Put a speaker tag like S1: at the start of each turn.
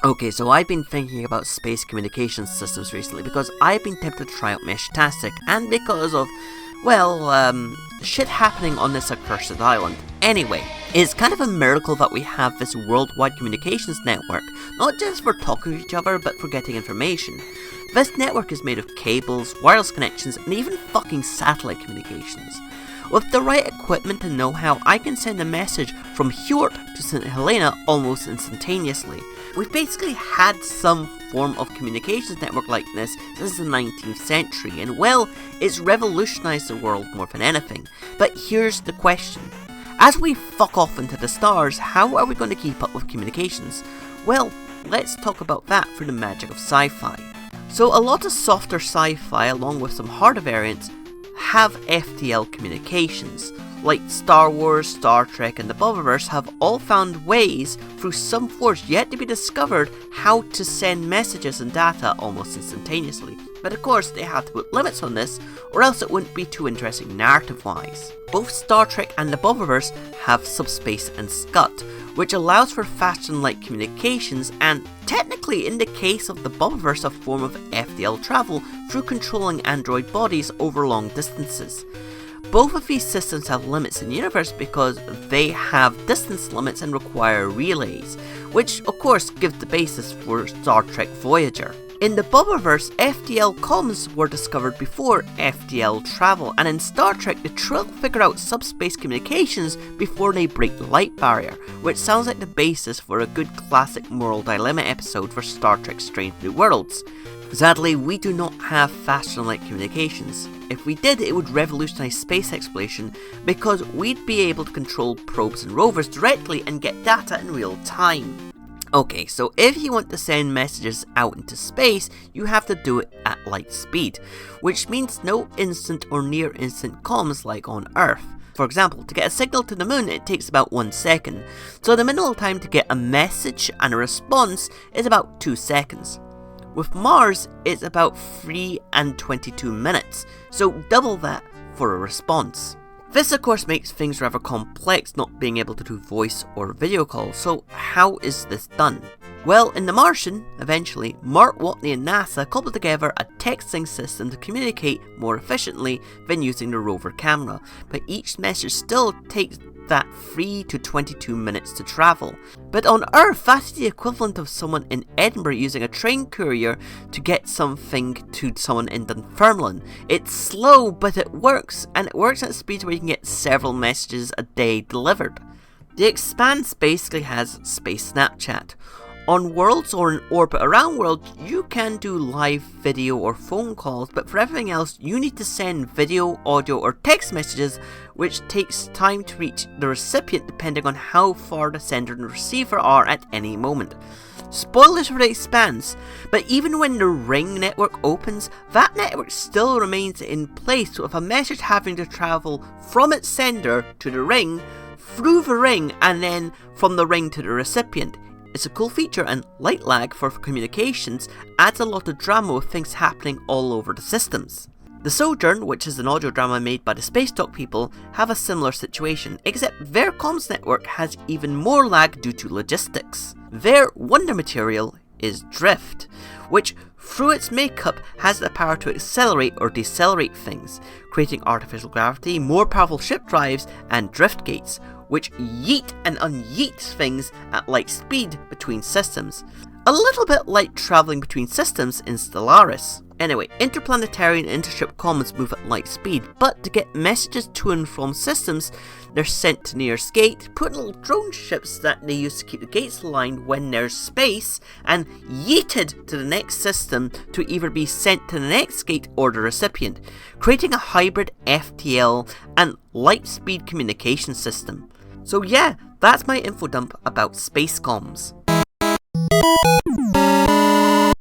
S1: Okay, so I've been thinking about space communication systems recently because I've been tempted to try out Meshtastic, and because of, shit happening on this accursed island. Anyway, it's kind of a miracle that we have this worldwide communications network, not just for talking to each other, but for getting information. This network is made of cables, wireless connections, and even fucking satellite communications. With the right equipment and know-how, I can send a message from Hjort to St. Helena almost instantaneously. We've basically had some form of communications network like this since the 19th century, and well, it's revolutionised the world more than anything. But here's the question. As we fuck off into the stars, how are we going to keep up with communications? Well, let's talk about that through the magic of sci-fi. So a lot of softer sci-fi, along with some harder variants, have FTL communications. Like Star Wars, Star Trek and the Bubbleverse have all found ways, through some force yet to be discovered, how to send messages and data almost instantaneously. But of course they have to put limits on this, or else it wouldn't be too interesting narrative wise. Both Star Trek and the Bubbleverse have subspace and SCUT, which allows for faster than light communications, and technically in the case of the Bubbleverse a form of FTL travel through controlling android bodies over long distances. Both of these systems have limits in the universe because they have distance limits and require relays, which of course gives the basis for Star Trek Voyager. In the Bubbleverse, FTL comms were discovered before FTL travel, and in Star Trek the Trill figure out subspace communications before they break the light barrier, which sounds like the basis for a good classic moral dilemma episode for Star Trek Strange New Worlds. Sadly, we do not have faster than light communications. If we did, it would revolutionise space exploration because we'd be able to control probes and rovers directly and get data in real time. Okay, so if you want to send messages out into space, you have to do it at light speed, which means no instant or near instant comms like on Earth. For example, to get a signal to the moon, it takes about 1 second, so the minimal time to get a message and a response is about 2 seconds. With Mars, it's about 3 and 22 minutes, so double that for a response. This of course makes things rather complex not being able to do voice or video calls, so how is this done? Well, in The Martian, eventually, Mark Watney and NASA cobbled together a texting system to communicate more efficiently than using the rover camera, but each message still takes that 3 to 22 minutes to travel. But on Earth, that's the equivalent of someone in Edinburgh using a train courier to get something to someone in Dunfermline. It's slow, but it works, and it works at speeds where you can get several messages a day delivered. The Expanse basically has space Snapchat. On worlds or in orbit around worlds, you can do live video or phone calls, but for everything else, you need to send video, audio, or text messages, which takes time to reach the recipient depending on how far the sender and receiver are at any moment. Spoilers for The Expanse, but even when the Ring network opens, that network still remains in place, with a message having to travel from its sender to the Ring, through the Ring, and then from the Ring to the recipient. It's a cool feature, and light lag for communications adds a lot of drama with things happening all over the systems. The Sojourn, which is an audio drama made by the Space Talk people, have a similar situation, except their comms network has even more lag due to logistics. Their wonder material is drift, which through its makeup has the power to accelerate or decelerate things, creating artificial gravity, more powerful ship drives, and drift gates, which yeet and unyeet things at light speed between systems. A little bit like travelling between systems in Stellaris. Anyway, interplanetary and intership comms move at light speed, but to get messages to and from systems, they're sent to nearest gate, put in little drone ships that they use to keep the gates aligned when there's space, and yeeted to the next system to either be sent to the next gate or the recipient, creating a hybrid FTL and light speed communication system. So yeah, that's my info dump about Spacecomms.